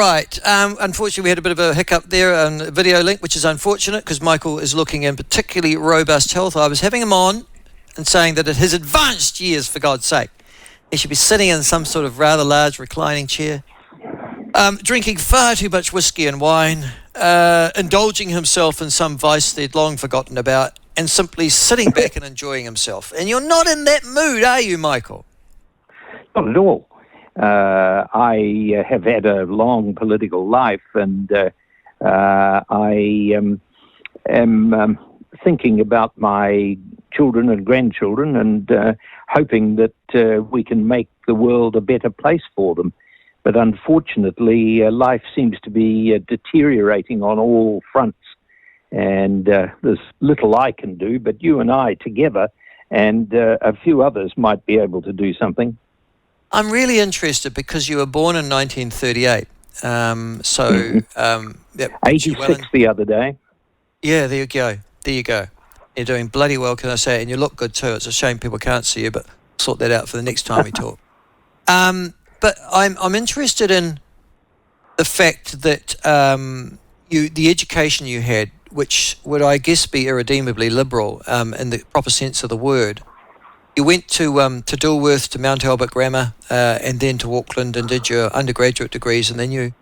right. Unfortunately, we had a bit of a hiccup there on the video link, which is unfortunate because Michael is looking in particularly robust health. I was having him on and saying that at his advanced years, for God's sake, he should be sitting in some sort of rather large reclining chair, drinking far too much whiskey and wine, indulging himself in some vice they'd long forgotten about, and simply sitting back and enjoying himself. And you're not in that mood, are you, Michael? Not at all. I have had a long political life, and I am thinking about my children and grandchildren and hoping that we can make the world a better place for them. But unfortunately, life seems to be deteriorating on all fronts, and there's little I can do, but you and I together and a few others might be able to do something. I'm really interested because you were born in 1938. Yep, 86 the other day. Yeah, there you go. There you go. You're doing bloody well, can I say? And you look good too. It's a shame people can't see you, but sort that out for the next time we talk. But I'm interested in the fact that the education you had, which would I guess be irredeemably liberal in the proper sense of the word. You went to Dilworth, to Mount Albert Grammar, and then to Auckland and did your undergraduate degrees, and then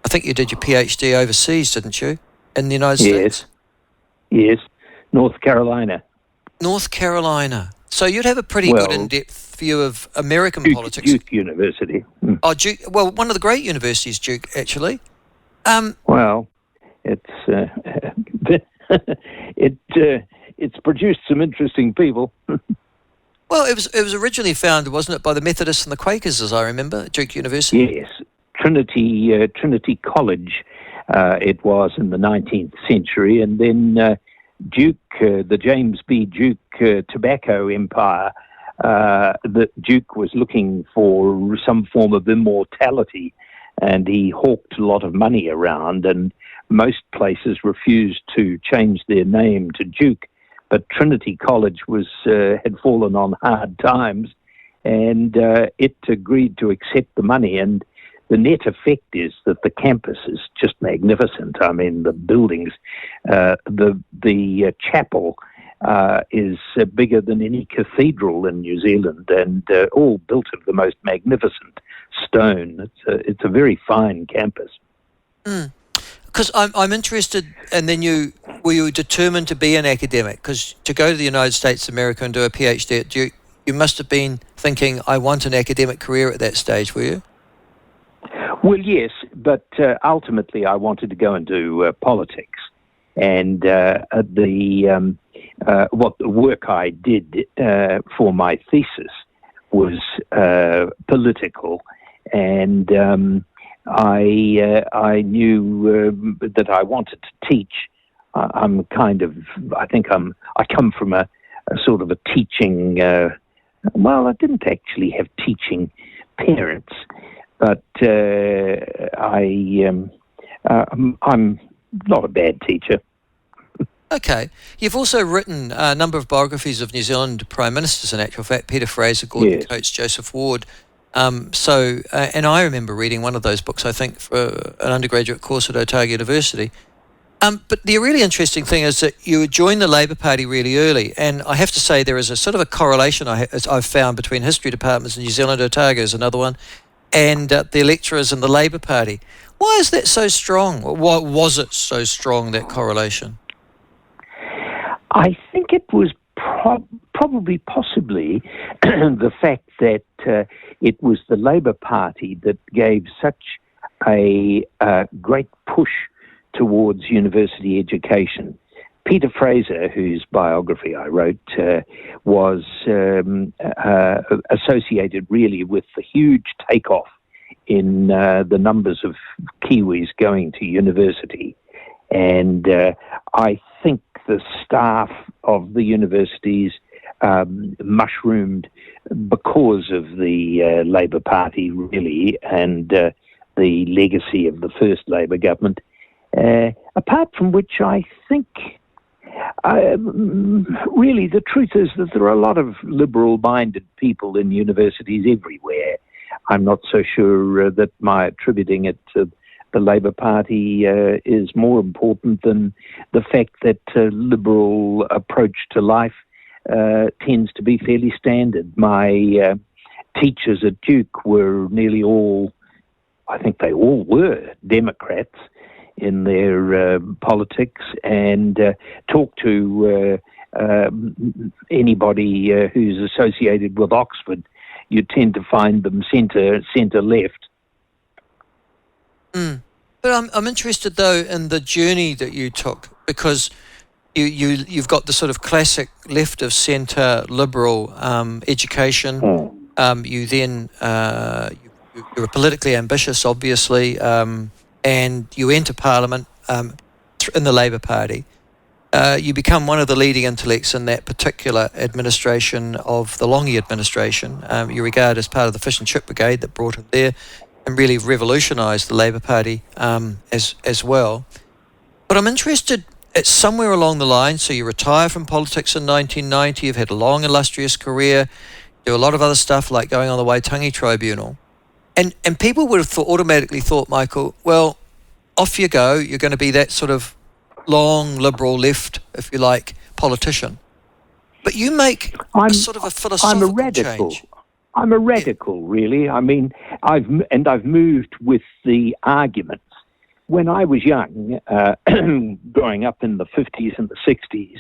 I think you did your PhD overseas, didn't you, in the United States? Yes, North Carolina. North Carolina. So you'd have a pretty good in-depth view of American politics. Duke University. Oh, Duke. Well, one of the great universities, Duke, actually. Well, it's it's produced some interesting people. Well, it was originally founded, wasn't it, by the Methodists and the Quakers, as I remember, at Duke University? Yes, Trinity College. It was in the 19th century, and then Duke, the James B. Duke tobacco empire. The Duke was looking for some form of immortality, and he hawked a lot of money around, and most places refused to change their name to Duke. But Trinity College had fallen on hard times, and it agreed to accept the money. And the net effect is that the campus is just magnificent. I mean, the buildings, the chapel is bigger than any cathedral in New Zealand, and all built of the most magnificent stone. It's a very fine campus. Because I'm interested, and then were you determined to be an academic? Because to go to the United States of America and do a PhD at Duke, you must have been thinking, I want an academic career at that stage, were you? Well, yes, but ultimately I wanted to go and do politics. And the work I did for my thesis was political, and I knew that I wanted to teach. I come from a sort of a teaching. Well, I didn't actually have teaching parents, but I'm not a bad teacher. Okay. You've also written a number of biographies of New Zealand Prime Ministers, in actual fact, Peter Fraser, Gordon Coates, Joseph Ward. And I remember reading one of those books, I think, for an undergraduate course at Otago University. But the really interesting thing is that you joined the Labour Party really early, and I have to say there is a sort of a correlation I've found between history departments in New Zealand, Otago is another one, and the electors in the Labour Party. Why is that so strong? Why was it so strong, that correlation? I think it was possibly the fact that it was the Labour Party that gave such a great push towards university education. Peter Fraser, whose biography I wrote, was associated really with the huge takeoff in the numbers of Kiwis going to university. And I think the staff of the universities mushroomed because of the Labour Party, really, and the legacy of the first Labour government. Apart from which, I think, really, the truth is that there are a lot of liberal-minded people in universities everywhere. I'm not so sure that my attributing it to the Labour Party is more important than the fact that a liberal approach to life tends to be fairly standard. My teachers at Duke were nearly all, I think they all were Democrats in their politics, and talk to anybody who's associated with Oxford, you tend to find them centre left. But I'm interested though in the journey that you took, because you've got the sort of classic left of centre liberal education. You then you're politically ambitious, obviously, and you enter Parliament in the Labour Party. You become one of the leading intellects in that particular administration of the Longy administration. You regard as part of the Fish and Chip Brigade that brought him there and really revolutionised the Labour Party as well. But I'm interested, it's somewhere along the line, so you retire from politics in 1990, you've had a long, illustrious career, do a lot of other stuff like going on the Waitangi Tribunal. And people would have automatically thought, Michael, well, off you go, you're going to be that sort of long, liberal left, if you like, politician. But you make sort of a philosophical change. I'm a radical, really. I mean, I've moved with the arguments. When I was young, growing up in the 50s and the 60s,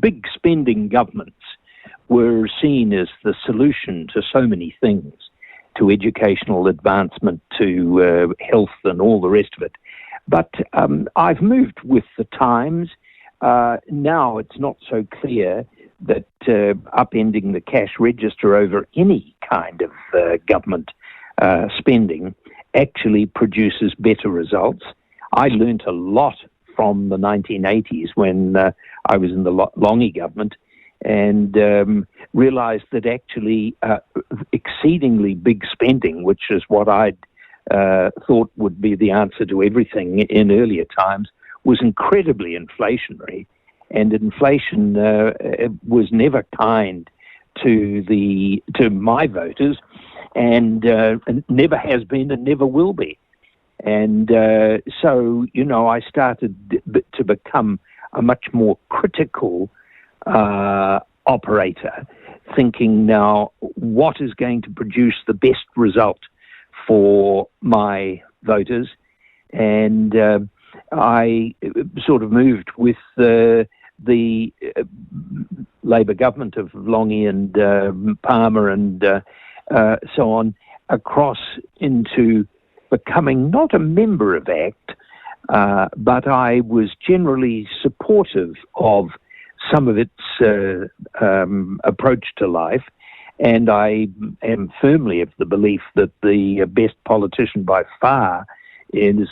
big spending governments were seen as the solution to so many things, to educational advancement, to health and all the rest of it. But I've moved with the times. Now it's not so clear that upending the cash register over any kind of government spending actually produces better results. I learnt a lot from the 1980s when I was in the Longy government, and realised that actually exceedingly big spending, which is what I'd thought would be the answer to everything in earlier times, was incredibly inflationary. And inflation was never kind to my voters, and never has been and never will be. And so, I started to become a much more critical operator, thinking now, what is going to produce the best result for my voters? And I sort of moved with the Labour government of Longy and Palmer and so on, across into becoming not a member of ACT, but I was generally supportive of some of its approach to life, and I am firmly of the belief that the best politician by far is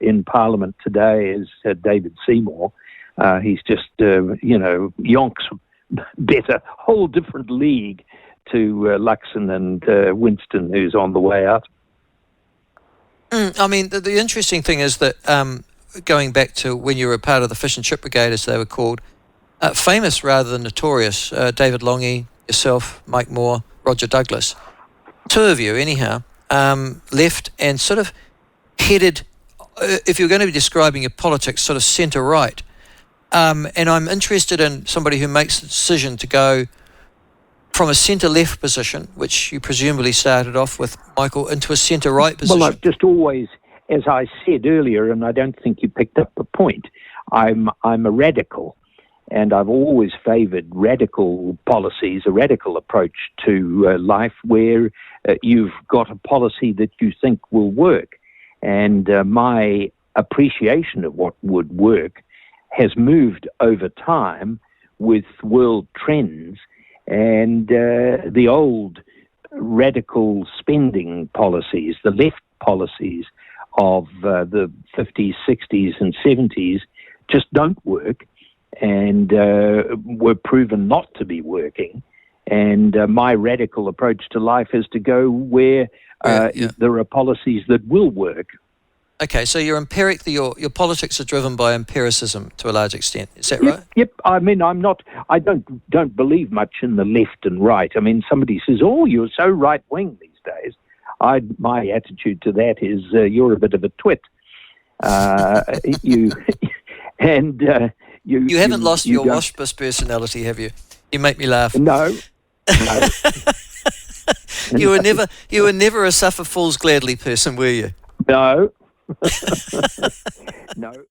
in Parliament today is David Seymour. He's just, yonks better, whole different league to Luxon and Winston, who's on the way out. I mean, the interesting thing is that going back to when you were a part of the Fish and Chip Brigade, as they were called, famous rather than notorious, David Longy, yourself, Mike Moore, Roger Douglas, two of you anyhow, left and sort of headed, if you're going to be describing your politics, sort of centre-right. And I'm interested in somebody who makes the decision to go from a centre-left position, which you presumably started off with, Michael, into a centre-right position. Well, I've just always, as I said earlier, and I don't think you picked up the point, I'm a radical, and I've always favoured radical policies, a radical approach to life where you've got a policy that you think will work. And my appreciation of what would work has moved over time with world trends, and the old radical spending policies, the left policies of the 50s, 60s and 70s just don't work, and were proven not to be working. And my radical approach to life is to go where there are policies that will work. Okay, so your politics are driven by empiricism to a large extent. Is that right? Yep. I mean, I don't believe much in the left and right. I mean, somebody says, "Oh, you're so right wing these days." my attitude to that is you're a bit of a twit. You haven't lost your Washbus personality, have you? You make me laugh. No. You were never a suffer fools gladly person, were you? No. No.